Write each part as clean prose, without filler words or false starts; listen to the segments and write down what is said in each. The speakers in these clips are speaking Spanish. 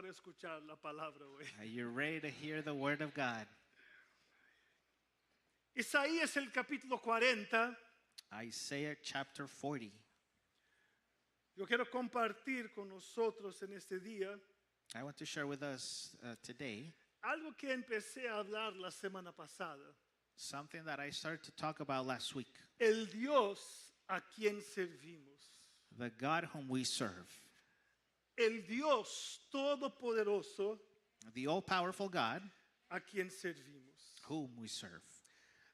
para escuchar la palabra hoy? Are you ready to hear the word of God? Isaías el capítulo 40. Isaiah chapter 40. Yo quiero compartir con nosotros en este día I want to share with us today algo que empecé a hablar la semana pasada. something that I started to talk about last week. El Dios a quien servimos. The God whom we serve. El Dios todopoderoso The all-powerful God a quien servimos. whom we serve.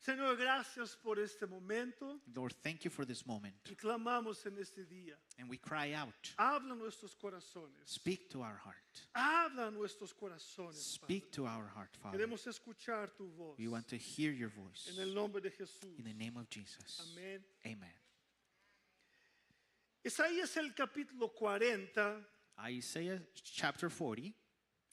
Señor, gracias por este momento Lord, thank you for this moment. y clamamos en este día. And we cry out, Habla nuestros corazones. speak to our heart. Habla nuestros corazones. Speak Padre. to our heart, Father. Queremos escuchar tu voz. We want to hear your voice. En el nombre de Jesús. In the name of Jesus. Amén. Amen. Isaías el capítulo 40 Isaiah chapter 40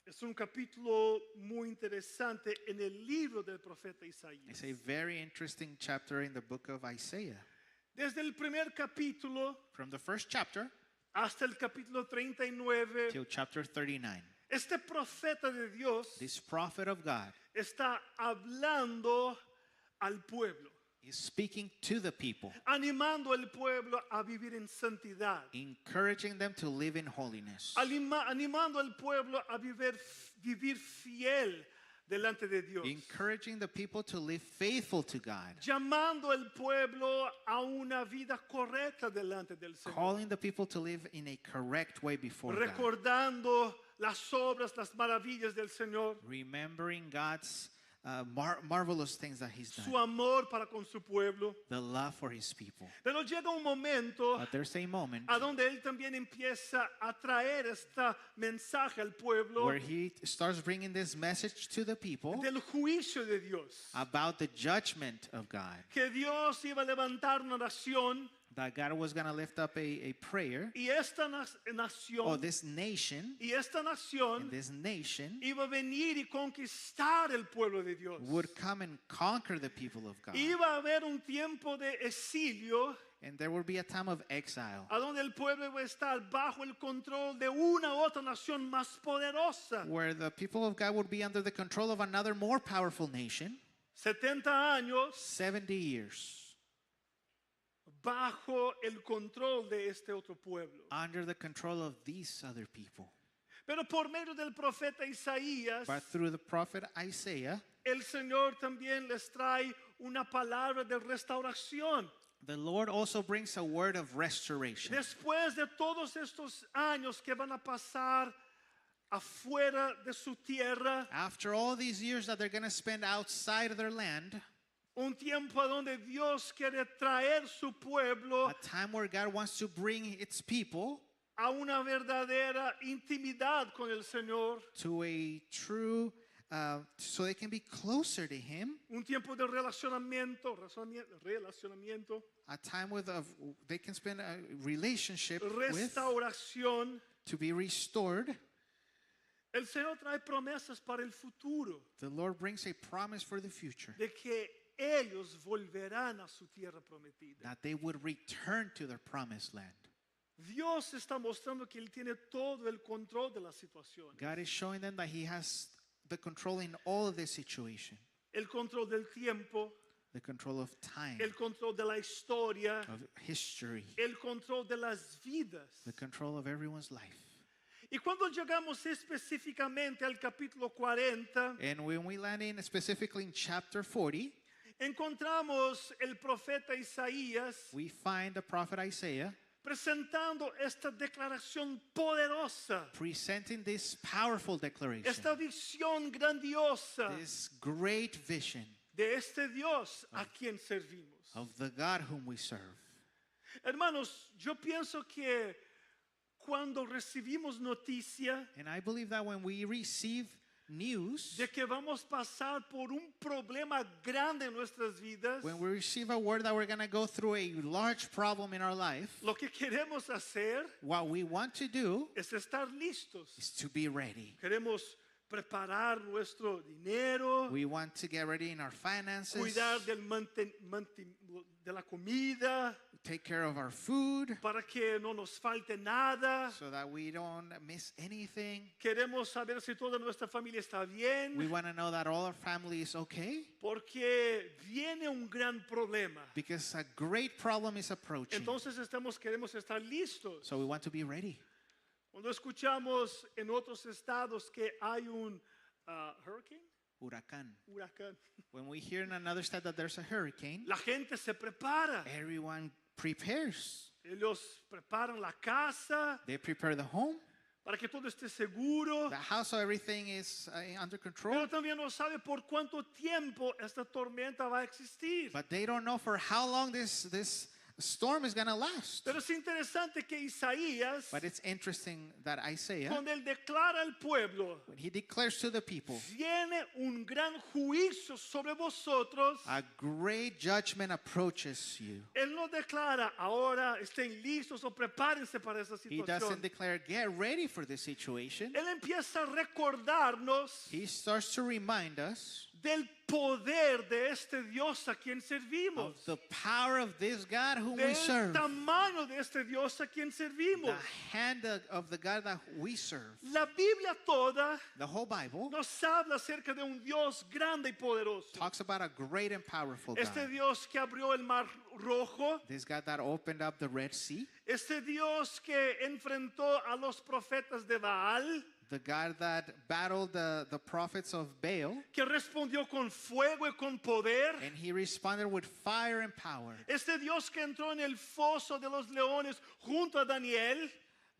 es un capítulo muy interesante en el libro del profeta Isaías. is a very interesting chapter in the book of Isaiah. Desde el primer capítulo From the first chapter hasta el capítulo 39, till chapter 39. este profeta de Dios This prophet of God está hablando al pueblo, is speaking to the people, animando al pueblo a vivir en santidad, encouraging them to live in holiness, animando al pueblo a vivir fiel delante de Dios, encouraging the people to live faithful to God, llamando al pueblo a una vida correcta delante del Señor, calling the people to live in a correct way before God, recordando las obras, las maravillas del Señor, remembering God's marvelous things that He's su done, amor para con su pueblo. the love for His people. Pero llega un momento But there's a moment a donde él también empieza a traer este mensaje al pueblo where He starts bringing this message to the people del juicio de Dios. about the judgment of God, Que Dios iba a levantar una nación that God was going to lift up a prayer. y esta nación Oh, this nation, y esta nación and this nation iba a venir y conquistar el pueblo de Dios. would come and conquer the people of God. Iba a haber un tiempo de exilio And there would be a time of exile a donde el pueblo iba a estar bajo el control de una u otra nación más poderosa. where the people of God would be under the control of another more powerful nation, 70 años 70 years bajo el control de este otro pueblo. under the control of these other people. Pero por medio del profeta Isaías, But through the prophet Isaiah, el Señor también les trae una palabra de restauración. the Lord also brings a word of restoration. Después de todos estos años que van a pasar afuera de su tierra, After all these years that they're going to spend outside of their land, un tiempo donde Dios quiere traer su pueblo a time where God wants to bring its people a una verdadera intimidad con el Señor, to a true, so they can be closer to Him, un tiempo de relacionamiento, a time with they can spend a relationship with, restauración. to be restored. El Señor trae promesas para el futuro The Lord brings a promise for the future de que ellos volverán a su tierra prometida. that they would return to their promised land. Dios está mostrando que Él tiene todo el control de la situación. God is showing them that He has the control in all of this situation, El control del tiempo, the control of time, el control de la historia, of history, el control de las vidas. the control of everyone's life. Y cuando llegamos específicamente al capítulo 40, And when we land in specifically in chapter 40, encontramos el profeta Isaías we find the prophet Isaiah presentando esta declaración poderosa, presenting this powerful declaration, esta visión grandiosa this great vision de este Dios a quien servimos. of the God whom we serve. Hermanos, yo pienso que cuando recibimos noticia And I believe that when we receive news, de que vamos a pasar por un problema grande en nuestras vidas, when we receive a word that we're going to go through a large problem in our life, lo que queremos hacer what we want to do es estar listos. is to be ready. Queremos preparar nuestro dinero, We want to get ready in our finances, cuidar de la comida, take care of our food para que no nos falte nada. so that we don't miss anything. Queremos saber si toda nuestra familia está bien, We want to know that all our family is okay, porque viene un gran problema. because a great problem is approaching. Entonces queremos estar listos. So we want to be ready. Cuando escuchamos en otros estados que hay un hurricane, huracán, When we hear in another state that there's a hurricane, la gente se prepara. everyone prepares. Ellos preparan la casa They prepare the home, para que todo esté seguro. the house, so everything is under control. Pero también no sabe por cuánto tiempo esta tormenta va a existir. But they don't know for how long this storm is going to last. Pero es interesante que Isaías, But it's interesting that Isaiah, cuando él declara al pueblo, when he declares to the people, viene un gran juicio sobre vosotros, a great judgment approaches you. él no declara ahora estén listos o prepárense para esa He doesn't situación. declare, get ready for this situation. Él empieza a recordarnos He starts to remind us del poder de este Dios a quien of servimos, the power of this God whom we del serve, tamaño de este Dios a quien servimos. the hand of the God that we serve. La Biblia toda The whole Bible nos habla acerca de un Dios grande y poderoso. talks about a great and powerful Este God. Dios que abrió el mar rojo, This God that opened up the Red Sea, este Dios que enfrentó a los profetas de Baal, the God that battled the prophets of Baal, que respondió con fuego y con poder. and he responded with fire and power. Este Dios que entró en el foso de los leones junto a Daniel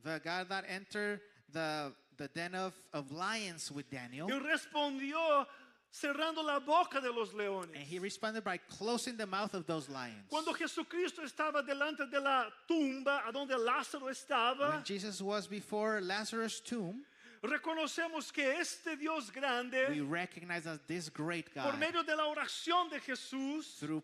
The God that entered the den of lions with Daniel, y respondió cerrando la boca de los leones. and he responded by closing the mouth of those lions. Cuando Jesucristo estaba delante de la tumba a donde Lázaro estaba, When Jesus was before Lazarus' tomb, reconocemos que este Dios we grande, recognize that this great por God, medio de la oración de Jesús, through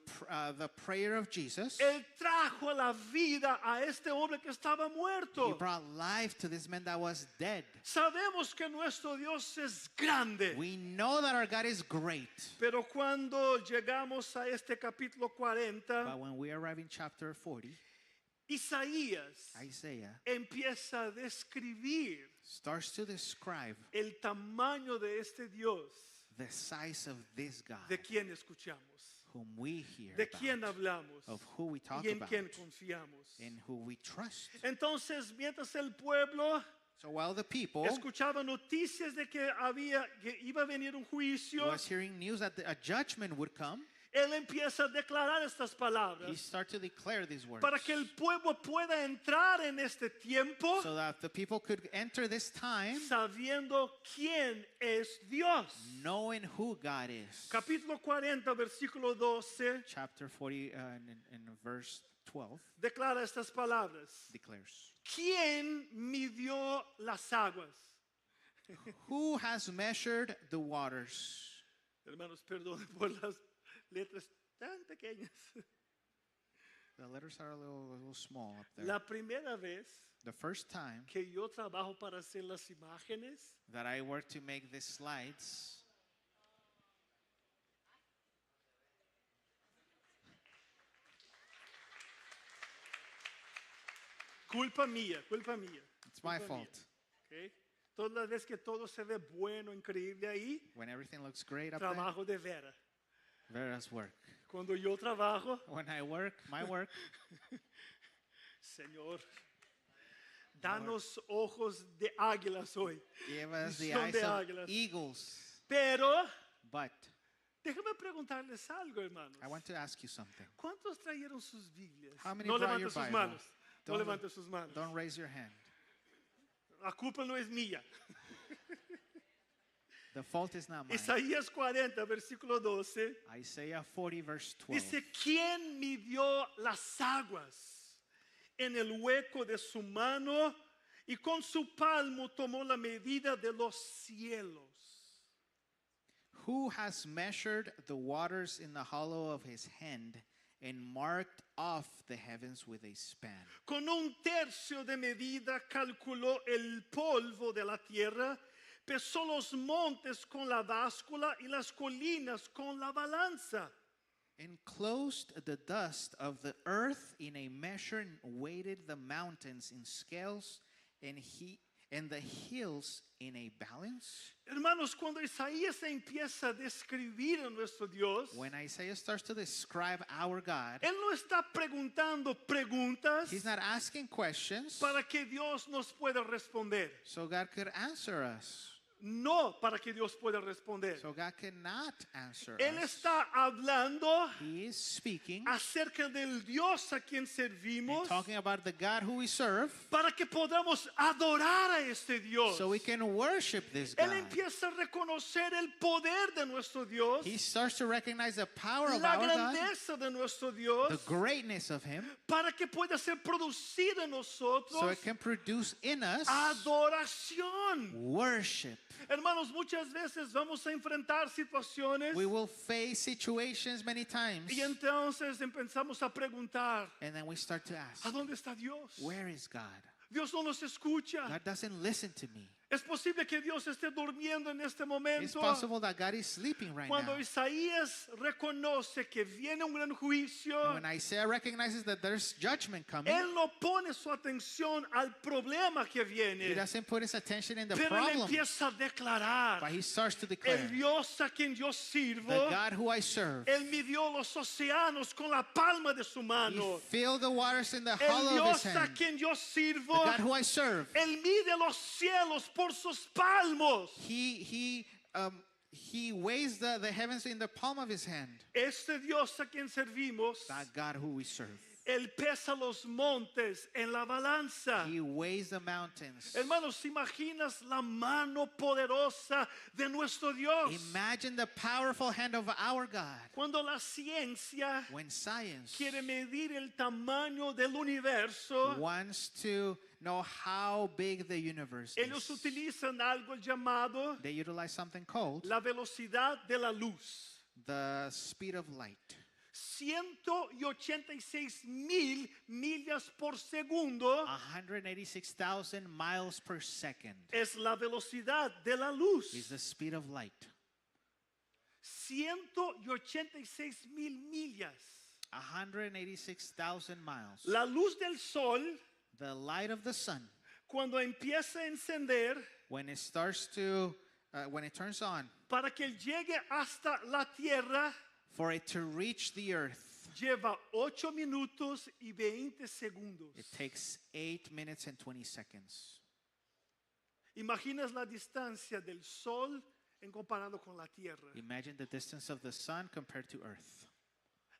the prayer of Jesus, Él trajo a la vida a este hombre que estaba he muerto. brought life to this man that was dead. Sabemos que nuestro Dios es grande, We know that our God is great. pero cuando llegamos a este capítulo 40, But when we arrive in chapter 40, Isaías Isaiah empieza a describir starts to describe el tamaño de este Dios the size of this God de quien escuchamos, whom we hear de about, quien hablamos of who we talk y en about, quien confiamos. and who we trust. Entonces, mientras el pueblo So while the people escuchaba noticias de que iba a venir un juicio, was hearing news that a judgment would come, él empieza a declarar estas he palabras started to declare these words para que el pueblo pueda entrar en este tiempo so that the people could enter this time sabiendo quién es Dios. knowing who God is. Capítulo 40, versículo 12, Chapter 40 in verse 12 declara estas palabras. declares, ¿Quién midió las aguas? who has measured the waters? Hermanos, perdón por las letras tan pequeñas. The letters are a little small up there. La primera vez The first time que yo trabajo para hacer las imágenes, that I worked to make these slides, culpa mía. it's my Culpa fault. mía, ¿ok? Todas las veces que todo se ve bueno, increíble ahí, When everything looks great up there, trabajo de Vera. Vera's work. Cuando yo trabajo, When I work, my work, Señor, danos ojos de águilas hoy. give us the Son eyes de of águilas. eagles. Pero But déjame preguntarles algo, hermanos. I want to ask you something. ¿Cuántos trajeron sus Biblias? How many No brought levanten your sus Bible? manos. No Don't- levanten sus manos. Don't raise your hand. La culpa no es mía. The fault is not mine. Isaías 40, versículo 12. Isaiah 40, verse 12. Dice, ¿quién midió las aguas en el hueco de su mano y con su palmo tomó la medida de los cielos? Who has measured the waters in the hollow of his hand and marked off the heavens with a span? Con un tercio de medida calculó el polvo de la tierra, pesó los montes con la báscula y las colinas con la balanza. Enclosed the dust of the earth in a measure, and weighted the mountains in scales, and the hills in a balance. Hermanos, cuando Isaías empieza a describir a nuestro Dios, When Isaiah starts to describe our God, él no está preguntando preguntas he's not asking questions para que Dios nos pueda responder. so God could answer us. No para que Dios pueda responder. So God cannot answer Él us. está hablando He is speaking acerca del Dios a quien and servimos talking about the God who we serve para que podamos adorar a este Dios. so we can worship this Él God. empieza a reconocer el poder de nuestro Dios, He starts to recognize the power of la our God, grandeza de nuestro Dios, the greatness of Him, para que pueda ser producida en nosotros so it can produce in us adoración. worship. Hermanos, muchas veces vamos a enfrentar situaciones We will face situations many times, y entonces empezamos a preguntar, and then we start to ask, ¿a dónde está Dios? where is God? Dios no nos escucha. God doesn't listen to me. Es posible que Dios esté durmiendo en este It's momento. possible that God is sleeping right Cuando now. Isaías reconoce que viene un gran juicio, And when Isaiah recognizes that there's judgment coming, él no pone su atención al problema que he viene, doesn't put his attention in the pero él problem, empieza a declarar, but he starts to declare, el Dios a quien yo the sirvo, God who I serve, él midió los océanos con la palma de su he mano. filled the waters in the El hollow of his Dios a hand. quien yo The sirvo, God who I serve, él mide los cielos por sus palmos. he weighs the heavens in the palm of his hand. Este Dios a quien servimos, That God who we serve, él pesa los montes en la balanza. he weighs the mountains. Hermanos, ¿imaginas la mano poderosa de nuestro Dios? Imagine the powerful hand of our God. Cuando la ciencia When science quiere medir el tamaño del universo, wants to know how big the universe ellos is, utilizan algo llamado they utilize something called la velocidad de la luz. the speed of light. 186,000 millas por segundo 186,000 miles per second es la velocidad de la luz. is the speed of light. 186,000 millas. 186,000 miles. La luz del sol, The light of the sun, cuando empieza a encender, when it turns on, para que él llegue hasta la tierra, for it to reach the earth, lleva 8 minutos y 20 segundos. it takes 8 minutes and 20 seconds. Imaginas la distancia del sol en comparado con la tierra. Imagine the distance of the sun compared to earth.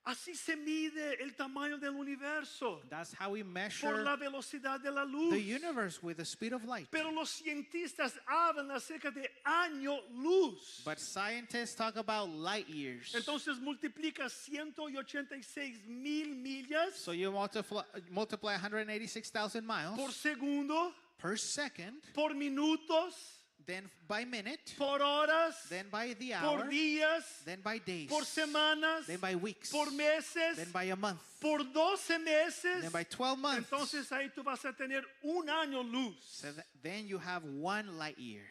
Así se mide el tamaño del universo That's how we por measure la velocidad de la luz. the universe with the speed of light. Pero los cientistas hablan acerca de año luz. But scientists talk about light years. Entonces multiplica 186,000 millas So you multiply 186,000 miles por segundo, per second, por minutos, then by minute, por horas, then by the por hour, días, then by days, por semanas, then by weeks, por meses, then by a month, por 12 meses. then by 12 months. Entonces ahí tú vas a tener un año luz. So then you have 1 light year.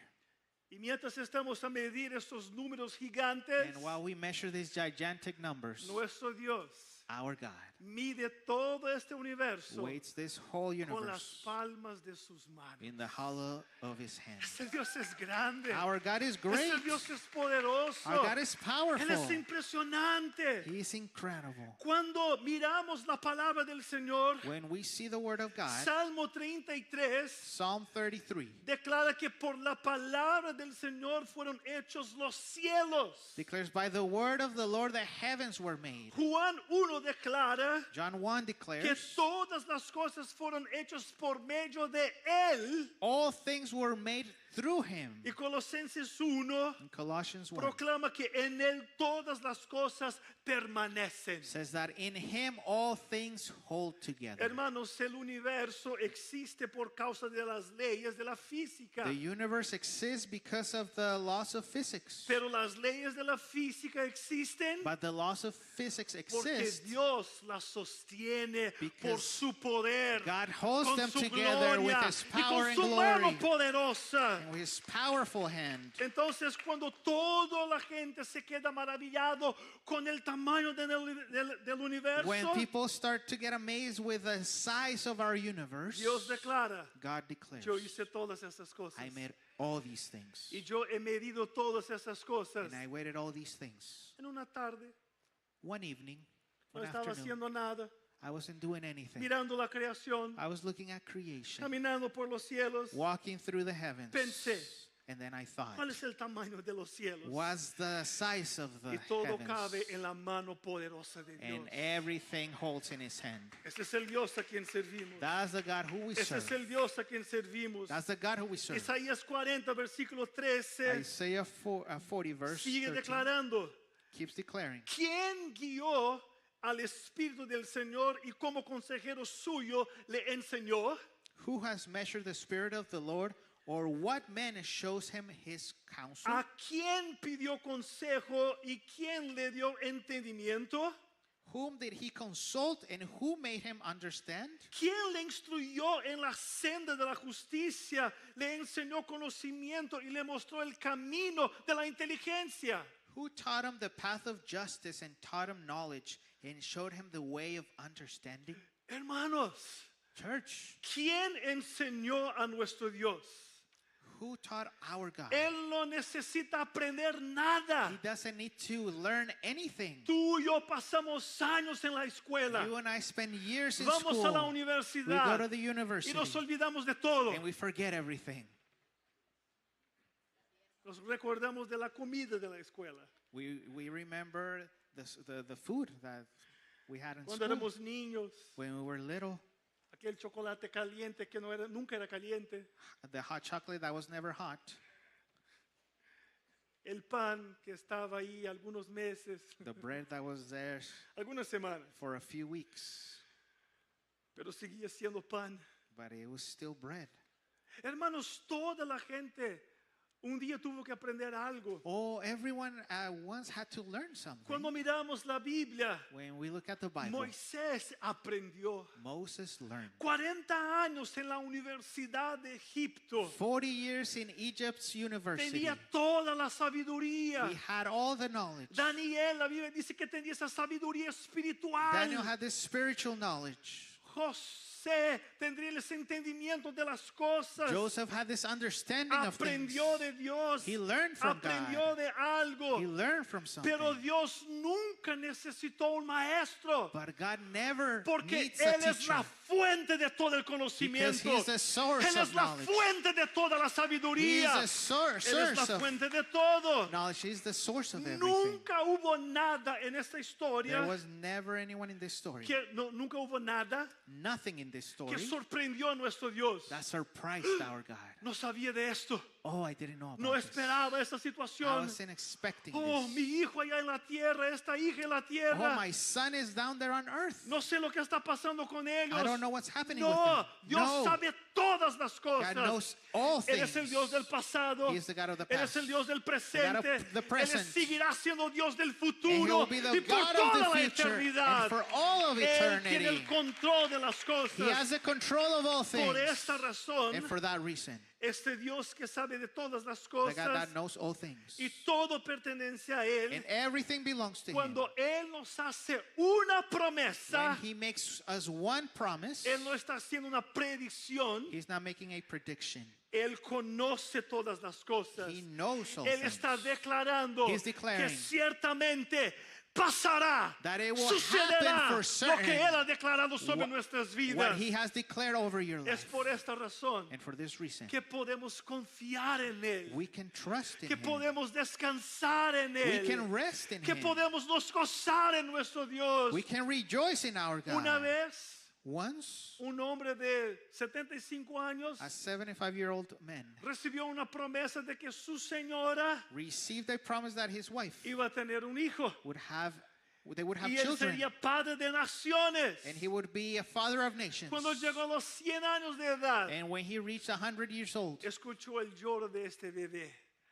Y mientras estamos a medir estos números gigantes, And while we measure these gigantic numbers, nuestro Dios our God mide todo este universo weights this whole con las universe palmas de sus manos. in the hollow of his hand. Este Dios es grande. Our God is great. Este Dios es poderoso. Our God is Él es powerful. impresionante. He is incredible. Cuando miramos la palabra del Señor, When we see the word of God, Salmo 33 Psalm 33 declara que por la palabra del Señor fueron hechos los cielos. declares, by the word of the Lord the heavens were made. Juan 1 declara John 1 que declares, todas las cosas fueron hechas por medio de Él. all things were made through him. Y Colosenses 1 In Colossians 1 proclama que en Él todas las cosas permanecen. says that in him all things hold together. Hermanos, el universo existe por causa de las leyes de la física. The universe exists because of the laws of physics. Pero las leyes de la física existen But the laws of physics porque exist. Dios las sostiene por Because su poder, God holds con them su together with gloria his y power con and su mano glory. poderosa. and with his powerful hand. Entonces, cuando toda la gente se queda maravillado con el tamaño del universo, When people start to get amazed with the size of our universe, Dios declara, God declares, yo hice todas esas cosas. I made all these things. Y yo he medido todas esas cosas. And I weighted all these things. En una tarde, One evening, no one estaba afternoon, haciendo nada, I wasn't doing anything. mirando la creación, I was looking at creation, caminando por los cielos. walking through the heavens. Pensé, And then I thought, ¿cuál es el tamaño de los cielos? what's the size of the Y todo heavens? cabe en la mano poderosa de Dios. And everything holds in his hand. Ese es el Dios a quien servimos. That's the God who we Ese es serve. el Dios a quien servimos. That's the God who we serve. Isaías 40, versículo 13, Isaiah 40 verse sigue 13 declarando, keeps declaring, ¿quién guió al Espíritu del Señor y como consejero suyo le enseñó? who has measured the Spirit of the Lord, or what man shows him his counsel? ¿A quién pidió consejo y quién le dio entendimiento? Whom did he consult, and who made him understand? ¿Quién le instruyó en la senda de la justicia? Le enseñó conocimiento y le mostró el camino de la inteligencia. Who taught him the path of justice and taught him knowledge and showed him the way of understanding? Hermanos, Church, ¿quién enseñó a nuestro Dios? who taught our God? Él no necesita aprender nada. He doesn't need to learn anything. Tú y yo pasamos años en la escuela. You and I spend years in Vamos school. a la We go universidad to the y university nos olvidamos de todo. and we forget everything. Nos recordamos de la comida de la escuela. We remember the food that we had in Cuando school éramos niños, when we were little. aquel chocolate caliente que nunca era caliente, The hot chocolate that was never hot. el pan que estaba ahí algunos meses, The bread that was there algunas semanas, for a few weeks. pero seguía siendo pan. But it was still bread. Hermanos, toda la gente un día tuvo que aprender algo. Oh, everyone once had to learn something. Cuando miramos la Biblia, When we look at the Bible, Moisés aprendió. Moses learned. 40 años en la Universidad de Egipto. 40 years in Egypt's university. Tenía toda la sabiduría. He had all the knowledge. Daniel, la Biblia dice que tenía esa sabiduría espiritual. Daniel had this spiritual knowledge. José tendría ese entendimiento de las cosas. Joseph had this understanding of things. Aprendió de Dios. He learned from Aprendió God. de algo. He learned from something. Pero Dios nunca necesitó un maestro. But God never Porque needs a Él es teacher. la fuente de todo el Because conocimiento. He's the source Él of es la knowledge. fuente de toda la He's sabiduría. the source Él es la of fuente de todo. knowledge. He's the source of everything. Nunca hubo nada en esta historia There was never anyone in this story. nunca hubo nada Nothing in this que story sorprendió a nuestro Dios. that surprised our God. No sabía de esto. Oh, I didn't know about No this. esperaba esta I situación. wasn't expecting Oh, this. mi hijo allá en la tierra, esta hija en la Oh, tierra. my son is down there on earth. No sé lo que está pasando con ellos. I don't know what's happening No, with them. Dios No, sabe todas las cosas. God knows all Él things. es el Dios del pasado. He is the God of the Él es past. el Dios del God of presente. the Él present. seguirá siendo Dios del And He futuro will be the y por God of toda the la future eternidad. and for all of Él tiene el eternity. control de las He cosas. has the control of all things. Por esta razón, And for that reason, este Dios que sabe de todas las the God cosas that knows all things. y todo pertenece a Él, And everything belongs to Him. cuando Él nos hace una When promesa, He makes us one promise, Él no está haciendo una predicción. He's not making a prediction. Él conoce todas las cosas. He knows all Él things. está declarando He's que declaring ciertamente pasará, that it will sucederá happen for lo certain que Él ha declarado sobre what- nuestras what vidas. He has declared over your Es life. por esta razón And for this reason, que podemos confiar en Él, we can trust in que Him. podemos descansar en We Él, can rest in que Him. podemos nos gozar en nuestro Dios. We can rejoice in our Una God. vez, Once, un hombre de 75 años a 75-year-old man recibió una promesa de que su señora received a promise that his wife iba a tener un hijo they would have y él children, sería padre de naciones. and he would be a father of nations. Cuando llegó a los 100 años de edad, And when he reached 100 years old, escuchó el lloro de este bebé,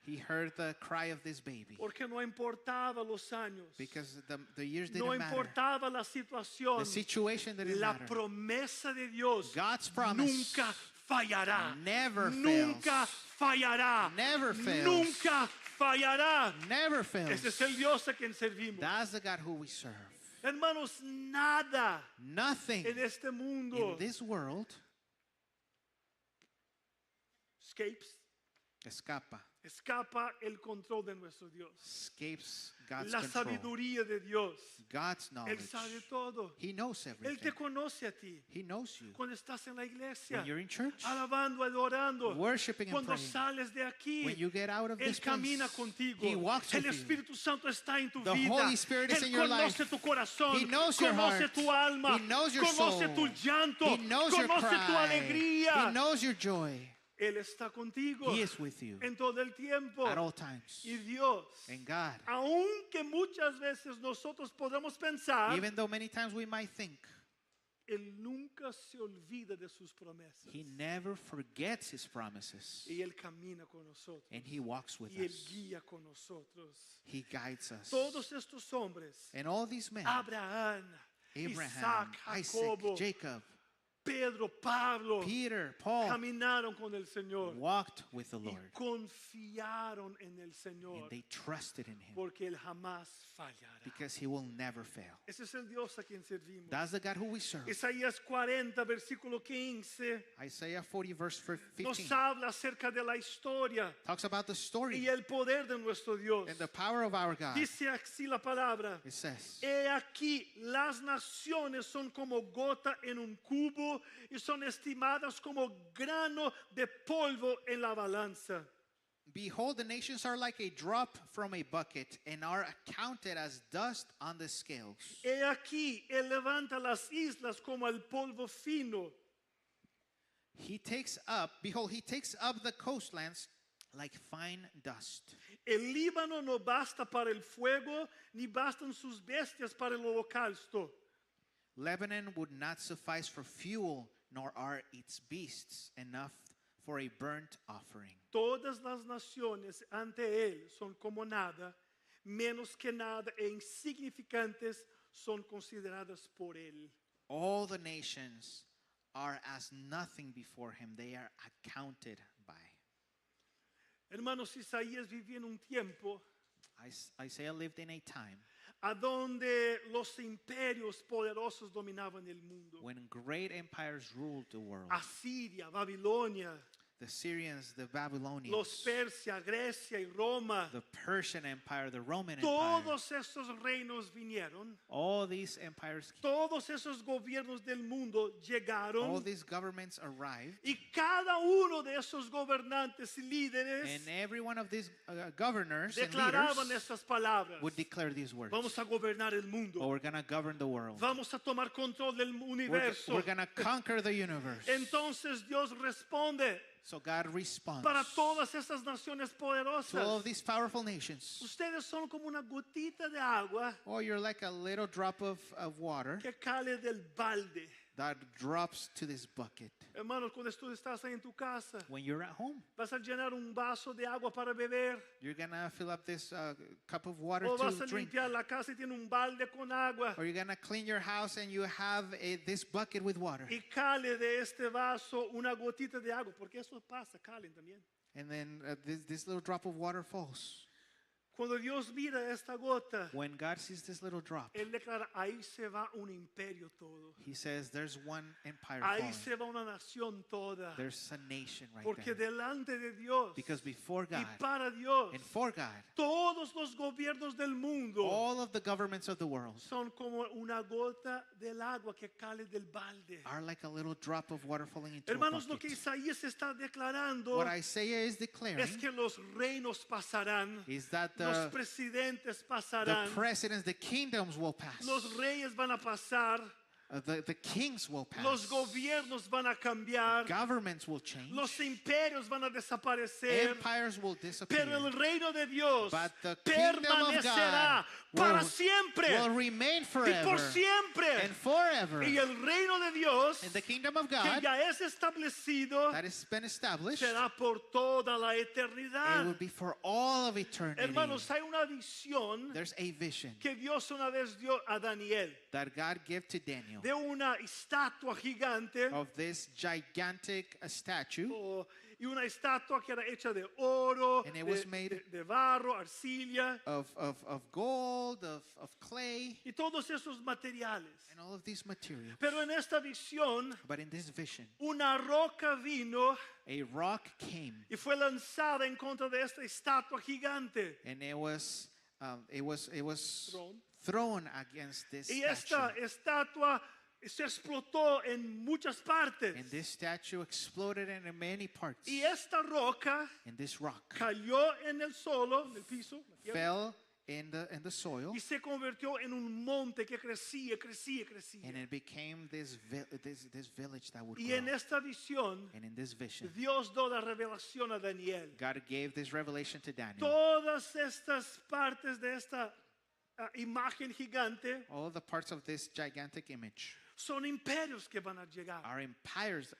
he heard the cry of this baby. porque no importaba los años, Because the years no didn't matter. importaba la situación, The situation didn't la matter. promesa de Dios God's promise nunca fallará. Never Nunca fails. fallará. Never fails. Nunca fallará. Never fails. Ese es el Dios a quien servimos. That's the God who we serve. Hermanos, nada Nothing en este mundo in this world escapa el control de nuestro Dios. escapes God's La control. sabiduría de Dios. God's Él knowledge. sabe todo. He knows Él everything. te conoce a ti. He knows you. Cuando estás en la iglesia, When you're in church, alabando, adorando. worshiping and Cuando praying. sales de aquí, When you get out of Él this camina place, contigo. He walks El with you. Espíritu Santo está en tu The vida. Holy Spirit is Él in your conoce life. tu corazón. He knows your Conoce heart. tu alma. He knows your Conoce soul. tu llanto. He knows your Conoce tu cry. alegría. He knows your joy. Él está contigo He is with you en todo el tiempo. at all times. Y Dios, And God, aunque muchas veces nosotros podamos pensar, even though many times we might think, Él nunca se olvida de sus promesas. He never forgets His promises. Y Él camina con nosotros. And He walks with Y Él us. guía con nosotros. He guides us. Todos estos hombres, And all these men, Abraham, Abraham, Isaac, Isaac, Jacobo, Jacob, Pedro, Pablo, Peter, Paul, caminaron con el Señor walked with the y Lord. confiaron en el Señor And they trusted in Him porque Él jamás fallará. because He will never fail. Ese es el Dios a quien servimos. That's the God who we serve. Isaías 40, versículo 15, Isaiah 40, verse 15, nos habla acerca de la historia talks about the story y el poder de nuestro Dios. and the power of our God. Dice así la palabra. It says, He aquí, las naciones son como gota en un cubo y son estimadas como grano de polvo en la balanza. behold, the nations are like a drop from a bucket and are accounted as dust on the scales. He aquí, Él levanta las islas como el polvo fino. Behold, he takes up the coastlands like fine dust. El Líbano no basta para el fuego, ni bastan sus bestias para el holocausto. Lebanon would not suffice for fuel, nor are its beasts enough for a burnt offering. Todas las naciones ante Él son como nada, menos que nada e insignificantes son consideradas por Él. All the nations are as nothing before him. They are accounted by. Hermanos, Isaías vivía en un tiempo Isaiah lived in a time a donde los imperios poderosos dominaban el mundo. when great empires ruled the world. Asiria, Babilonia, The Syrians, the Babylonians, los Persia, Grecia y Roma. the Persian Empire, the Roman Empire. Todos estos reinos vinieron. All these empires, Todos esos gobiernos del mundo all llegaron. these governments arrived. Y cada uno de esos gobernantes y líderes And every one of these governors and declaraban leaders estas palabras. would declare these words. Vamos a gobernar el Oh, mundo. we're going to govern the world. Vamos a tomar control del universo. We're going to conquer the universe. Entonces Dios responde So God responds para todas estas naciones to all poderosas. of these powerful nations. Ustedes son como una gotita de agua Or you're like a little drop of water que cae del balde. that drops to this bucket. Hermanos, cuando tú estás ahí en tu casa, When you're at home, vas a llenar un vaso de agua para beber you're going to fill up this cup of water o vas to a drink. limpiar la casa y tiene un balde con agua Or you're going to clean your house and you have this bucket with water. y cae de este vaso una gotita de agua, porque eso pasa, calen también. And then this little drop of water falls. Cuando Dios mira esta gota, When God sees this little drop, Él declara, ahí se va un imperio todo. He says there's one empire Ahí falling. se va una nación toda. There's a nation right Porque there. delante de Dios Because before y God para Dios, and for God, todos los gobiernos del mundo all of the governments of the world son como una gota del agua que cae del balde. are like a little drop of water falling into Hermanos, a lo que bucket. Isaías está declarando What Isaiah is declaring es que los reinos pasarán, is that los the presidentes pasarán, presidents, the kingdoms will pass. los reyes van a pasar, The kings will pass. los gobiernos van a cambiar, Governments will change. los imperios van a desaparecer, Empires will disappear. pero el reino de Dios But the kingdom of permanecerá God para will siempre remain y forever por siempre. and forever. Y el reino de Dios, And the kingdom of que God ya es establecido, that has been established, será por toda la it eternidad. will be for all of eternity. Hermanos, hay una visión There's a vision que Dios una vez dio a Daniel. that God gave to Daniel. Daniel de una estatua gigante of this gigantic statue, y una estatua que era hecha de oro, And it was made de barro, arcilla of gold, of clay, y todos esos materiales. and all of these materials. Pero en esta visión, But in this vision, una roca vino a rock came, y fue lanzada en contra de esta estatua gigante. and it was Thrown. thrown against this Y statue. esta estatua se explotó en muchas partes. And this statue exploded into many parts. Y esta roca And this rock cayó en el suelo, en el piso, la tierra, fell in the soil, y se convirtió en un monte que crecía, crecía, crecía. and it became this village that would Y en grow. esta visión, And in this vision, Dios dio la revelación a Daniel. God gave this revelation to Daniel. Todas estas partes de esta imagen gigante All the parts of this gigantic image son imperios que van a llegar. are empires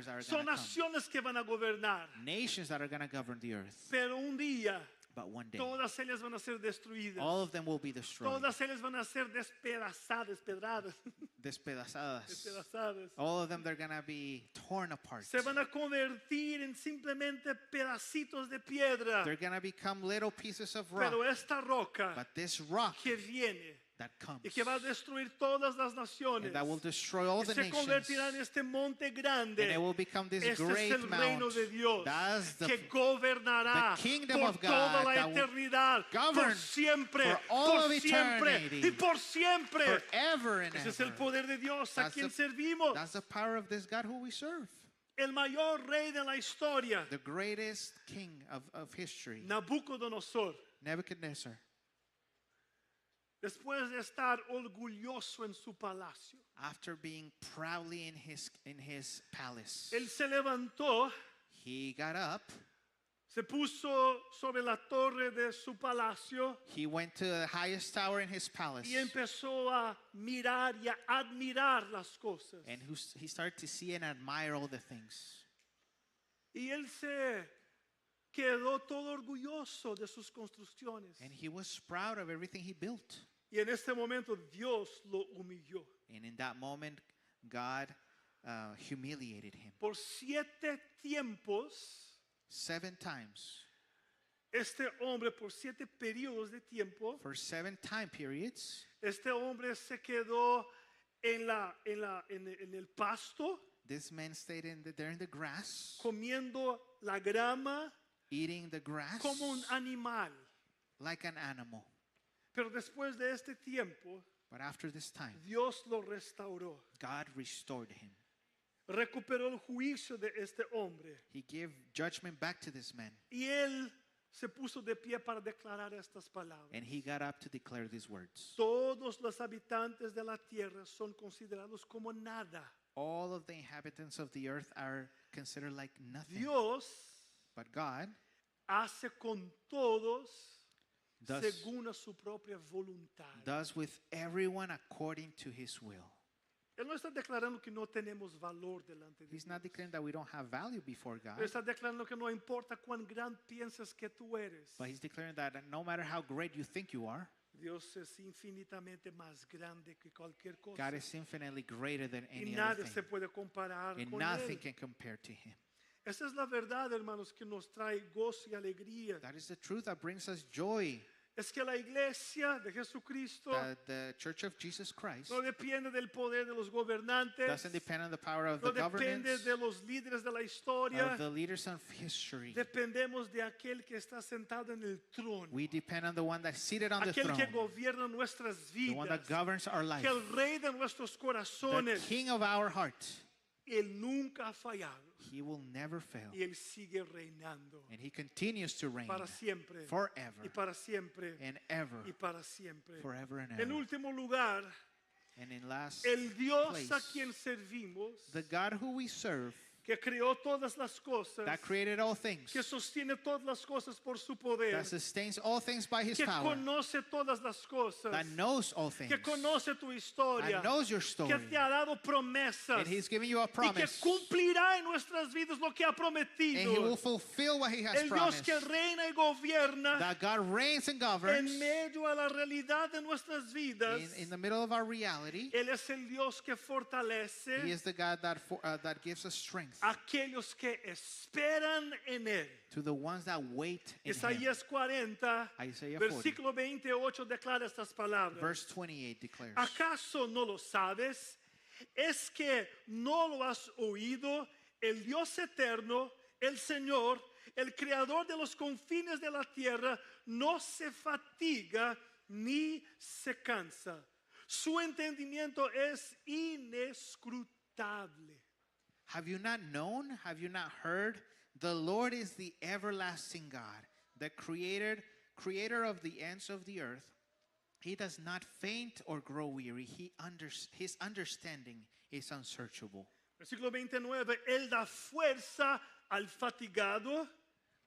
that are going to Son come. naciones que van a gobernar. Nations that are going to govern the earth. Pero un día, But one day, todas ellas van a ser destruidas. all of them will be destroyed, Todas ellas van a ser despedazadas, pedradas, despedazadas. despedazadas. All of them, they're going to be torn apart. Se van a convertir en simplemente pedacitos de piedra. They're going to become little pieces of rock. Pero esta roca But this rock que viene that comes, y que va a destruir todas las naciones, and that will destroy all the se nations, convertirá en este monte grande. and it will become this Este es great el reino mount. de Dios That's que gobernará the kingdom por of God toda la that will eternidad, por govern siempre, for all por of siempre eternity, y por siempre. forever and Ese es el ever. poder de Dios a That's quien the- servimos. That's the power of this God who we serve. El mayor rey de la historia, The greatest king of history, Nabucodonosor, Nebuchadnezzar, después de estar orgulloso en su palacio, after being proudly in his palace, él se levantó, he got up, se puso sobre la torre de su palacio he went to the highest tower in his palace, y empezó a mirar y a admirar las cosas. and he started to see and admire all the things. Y él se quedó todo orgulloso de sus construcciones. And he was proud of everything he built. Y en este momento Dios lo humilló. And in that moment, God humiliated him. Por 7 tiempos, 7 times. este hombre, por 7 periodos de tiempo, For 7 time periods, este hombre se quedó en el pasto, this man stayed there in the grass, comiendo la grama eating the grass como un animal. like an animal. Pero después de este tiempo, But after this time, Dios lo restauró. God restored him. Recuperó el juicio de este hombre. He gave judgment back to this man. Y él se puso de pie para declarar estas palabras. And he got up to declare these words. Todos los habitantes de la tierra son considerados como nada. All of the inhabitants of the earth are considered like nothing. Dios But God hace con todos does según a su propia voluntad. with everyone according to his will. Él no está declarando que no tenemos valor delante de He's Dios. not declaring that we don't have value before God, Él está declarando que no importa cuán gran piensas que tú eres. but he's declaring that no matter how great you think you are, Dios es infinitamente más grande que cualquier cosa. God is infinitely greater than Y any nada other se thing. puede comparar And con nothing él. can compare to him. Esa es la verdad, hermanos, que nos trae gozo y alegría. That is the truth that brings us joy. Es que la iglesia de Jesucristo That the Church of Jesus Christ no depende del poder de los gobernantes, doesn't depend on the power of no the depende governments, de los líderes de la historia. of the leaders of history. Dependemos de aquel que está sentado en el trono, We depend on the one that's seated on the aquel que throne, gobierna nuestras the one that vidas, governs our life, que el rey de nuestros the corazones. King of our heart. Él nunca ha fallado He will never fail. y él sigue reinando And he continues to reign para siempre forever y para siempre and ever, y para siempre. forever and En ever. último lugar, And in last el Dios a place, quien servimos the God who we serve que creó todas las cosas, that created all things, que sostiene todas las cosas por su poder, that sustains all things by his que power, conoce todas las cosas, that knows all things, que conoce tu historia, and knows your story, que te ha dado promesas and he's giving you a y que promise, cumplirá en nuestras vidas lo que ha and he will prometido. fulfill what he has El Dios promised. que reina y gobierna That God reigns and en governs medio a la realidad de nuestras vidas. in the middle of our reality. Él es el Dios que fortalece He is the God that gives us strength a aquellos que esperan en Él. to the ones that wait in him. Isaías 40, Isaiah 40, versículo 28 declara estas palabras. verse 28 declares, ¿Acaso no lo sabes? ¿Es que no lo has oído? El Dios eterno, el Señor, el creador de los confines de la tierra, no se fatiga ni se cansa. Su entendimiento es inescrutable. have you not known? Have you not heard? The Lord is the everlasting God, the creator of the ends of the earth. He does not faint or grow weary. His understanding is unsearchable. Versículo 29, Él da fuerza al fatigado.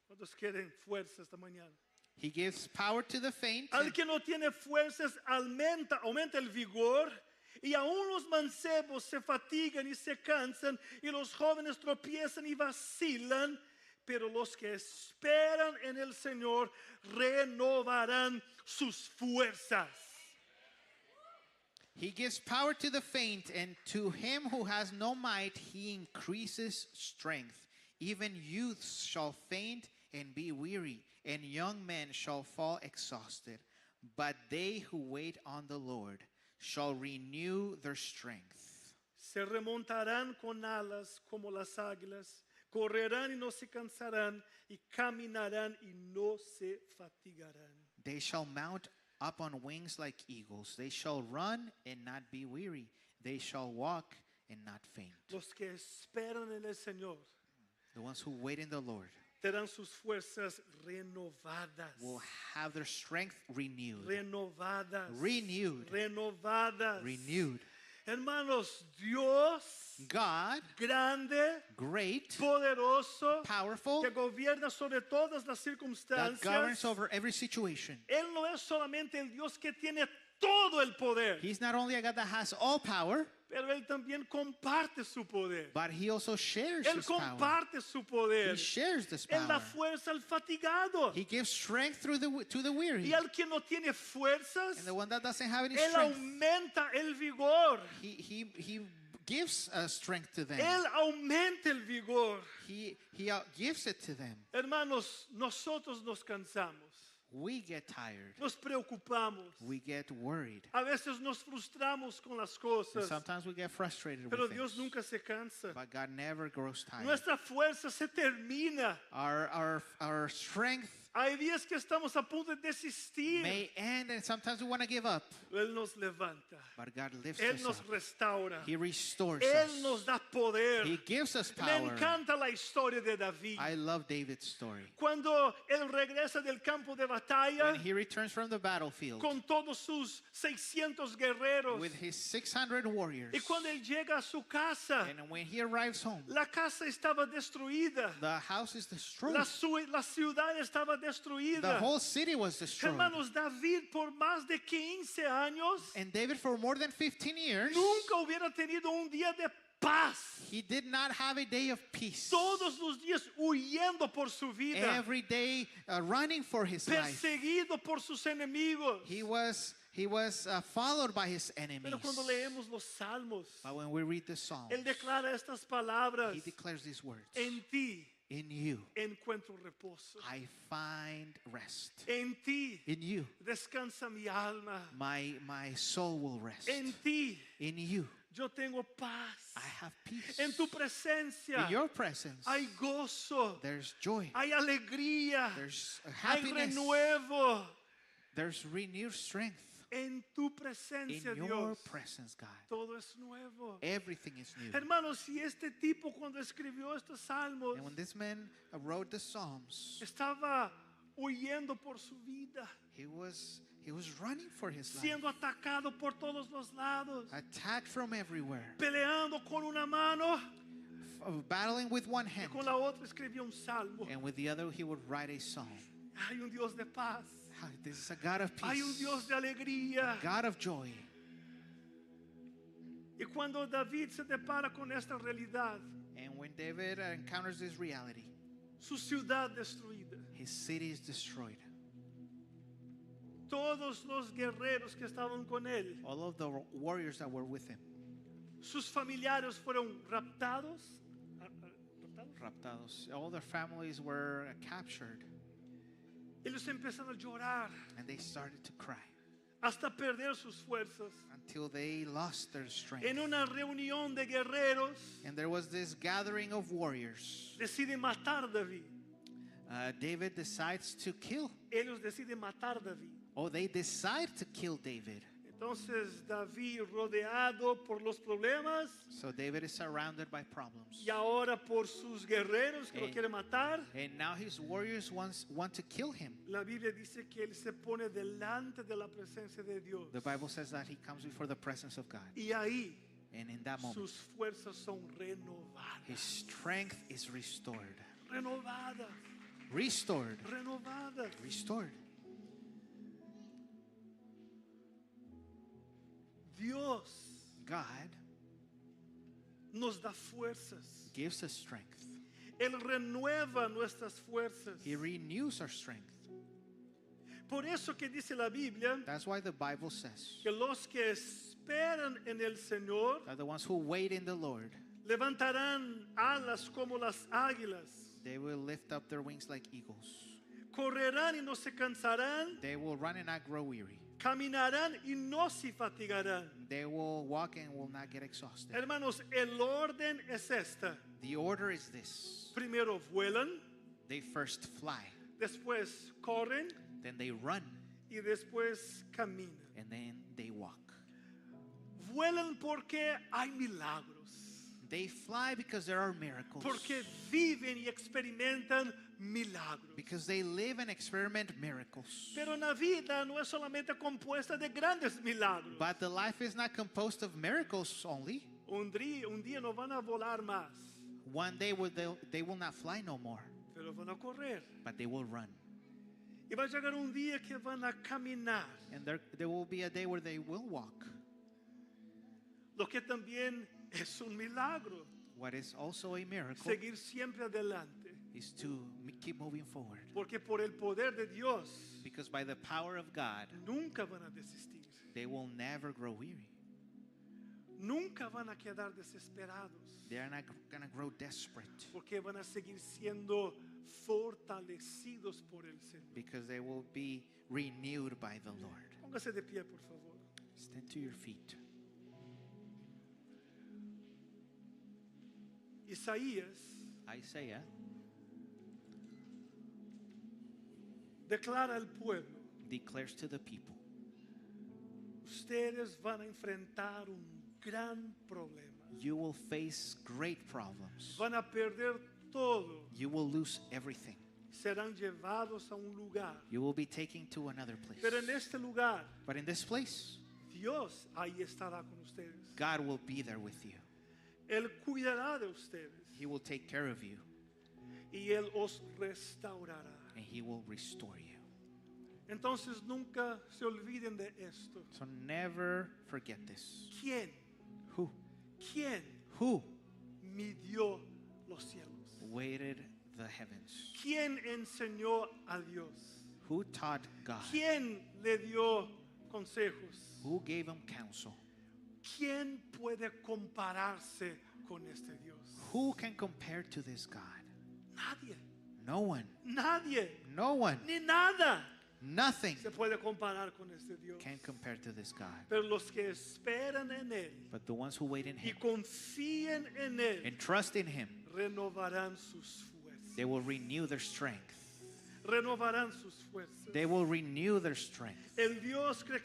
¿Cuántos quieren fuerza esta mañana? He gives power to the faint, Al que no tiene fuerzas aumenta el vigor, y aún los mancebos se fatigan y se cansan, y los jóvenes tropiezan y vacilan, pero los que esperan en el Señor renovarán sus fuerzas. He gives power to the faint, and to him who has no might, he increases strength. Even youths shall faint and be weary, and young men shall fall exhausted. But they who wait on the Lord shall renew their strength. Se remontarán con alas como las águilas, correrán y no se cansarán, y caminarán y no se fatigarán. They shall mount up on wings like eagles. They shall run and not be weary. They shall walk and not faint. Los que esperan en el Señor The ones who wait in the Lord tendrán sus fuerzas renovadas. will have their strength renewed. Renovadas. Renewed. Renovadas. Renewed. Hermanos, Dios God, grande, great, poderoso, powerful, que gobierna sobre todas las that governs circunstancias. over every situation. Él no es solamente el Dios que tiene todo el poder, He's not only a God that has all power, pero Él también comparte su poder. but he also shares Él his power. comparte su poder. He shares this Él da power. fuerza al fatigado. He gives strength to the weary. Y al que no tiene fuerzas, And the one that doesn't have any Él strength, aumenta el vigor. he gives strength to them. Él aumenta el vigor. He gives it to them. Hermanos, nosotros nos cansamos, We get tired. nos preocupamos, We get worried. a veces nos frustramos con las And cosas, sometimes we get frustrated pero with Dios things. nunca se cansa. But God never grows tired. Nuestra fuerza se termina. Our strength Hay días que estamos a punto de desistir. may end, and sometimes we want to give up. Él nos levanta, But God lifts Él us nos up. restaura, He restores Él nos us. da poder. He gives us Me power. encanta la historia de David. I love David's story. Cuando él regresa del campo de batalla When he returns from the battlefield con todos sus 600 guerreros, with his 600 warriors, y cuando él llega a su casa, and when he arrives home, la casa estaba destruida, the house is destroyed. la ciudad estaba The destruida. whole city was destroyed. Hermanos, David por más de 15 años And David, for more than 15 years, nunca hubiera tenido un día de paz. he did not have a day of peace. Todos los días huyendo por su vida, Every day running for his life. perseguido por sus enemigos. He was followed by his enemies. Pero cuando leemos los salmos, But when we read the Psalms, él declara estas palabras: he declares these words. en ti In you, encuentro reposo. I find rest. En ti In you, descansa mi alma. my soul will rest. En ti In you, yo tengo paz. I have peace. En tu presencia In your presence, hay gozo, there's joy. hay alegría, There's hay happiness. renuevo. There's renewed strength. En tu In presencia, your Dios, presence, God. todo es nuevo. Everything is new. Hermanos, si este tipo cuando escribió estos salmos And when this man wrote the Psalms, estaba huyendo por su vida, he was running for his life, siendo atacado por todos los lados, attacked from everywhere, peleando con una mano, battling with one y hand, con la otra escribía un salmo. and with the other he would write a psalm. Hay un Dios de paz. This is a God of Hay un peace, Dios de alegría. God of joy. Y cuando David se depara con esta realidad, And when David encounters this reality, su ciudad destruida, his city is destroyed. todos los guerreros que estaban con él, All of the warriors that were with him, sus familiares fueron raptados. raptados, all their families were captured, Ellos empezaron a llorar and they started to cry hasta perder sus fuerzas. until they lost their strength. En una reunión de guerreros, And there was this gathering of warriors. deciden matar a David. David decides to kill. Ellos deciden matar a David. Oh, they decide to kill David. Entonces David, rodeado por los problemas So David is surrounded by problems. y ahora por sus guerreros que lo quieren matar, And now his warriors want to kill him. la Biblia dice que él se pone delante de la presencia de Dios. The Bible says that he comes before the presence of God. Y ahí And in that moment, sus fuerzas son renovadas. his strength is restored. Renovadas. Restored. Renovadas. Restored. Dios God nos da fuerzas. gives us strength. Él renueva nuestras fuerzas. He renews our strength. Por eso que dice la Biblia That's why the Bible says que los que esperan en el Señor that the ones who wait in the Lord, levantarán alas como las águilas. they will lift up their wings like eagles. Correrán y no se cansarán. They will run and not grow weary. Caminarán y no se fatigarán. They will walk and will not get exhausted. Hermanos, el orden es esta. The order is this. Primero vuelan, They first fly, después corren then they run, y después caminan. and then they walk. Vuelan porque hay milagros. They fly because there are miracles. Porque viven y experimentan milagros. Because they live and experiment miracles. Pero la vida no es solamente compuesta de grandes milagros. But the life is not composed of miracles only. Un día no van a volar más, One day they will not fly no more, pero van a correr. but they will run. Y va a llegar un día que van a caminar. And there will be a day where they will walk. Lo que también es un milagro. What is also a miracle Seguir siempre adelante. is to keep moving forward. Porque por el poder de Dios Because by the power of God, nunca van a desistir. they will never grow weary. Nunca van a quedar desesperados. They are not going to grow desperate. Porque van a seguir siendo fortalecidos por el Señor. Because they will be renewed by the Lord. Póngase de pie, por favor. Stand to your feet. Isaías Isaiah declara al pueblo: declares to the people, ustedes van a enfrentar un gran problema. you will face great problems. Van a perder todo. You will lose everything. Serán llevados a un lugar. You will be taken to another place. Pero en este lugar, But in this place, Dios ahí estará con ustedes. God will be there with you. Él cuidará de ustedes. He will take care of you, Y Él os restaurará. and He will restore you. Entonces nunca se olviden de esto. So never forget this. ¿Quién? Who ¿Quién midió los cielos? weighted the heavens? ¿Quién enseñó a Dios? Who taught God? ¿Quién le dio consejos? Who gave him counsel? ¿Quién puede compararse con este Dios? Who can compare to this God? Nadie. No one. Nadie. No one. Ni nada Nothing se puede comparar con este Dios. can compare to this God. Pero los que esperan en Él But the ones who wait in y Him confíen en Él and trust in Him, renovarán sus fuerzas. they will renew their strength. Renovarán sus fuerzas. They will renew their strength. El Dios que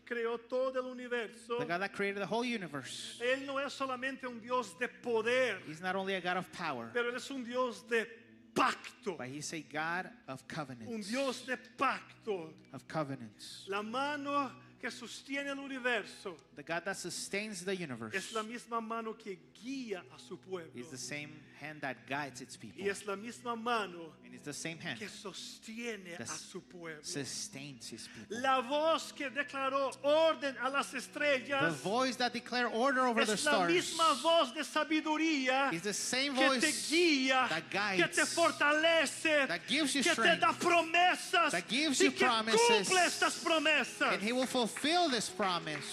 creó todo el universo, The God that created the whole universe, Él no es solamente un Dios de poder, He's not only a God of power, pero Él es un Dios de pacto. but He's a God of Un covenants. Dios de pacto. Of covenants. La mano que sostiene el universo the God that sustains the universe, es la misma mano que guía a su pueblo. is the same hand that guides its people. Y es la misma mano And it's the same hand que sostiene a that su pueblo. sustains his people. La voz que declaró orden a las The estrellas voice that declared order over the es la stars misma voz de sabiduría is the same que te voice guía, that que guides, te fortalece, that gives you que te strength, da promesas that gives y you que promises, cumple estas promesas. and he will fulfill this promise.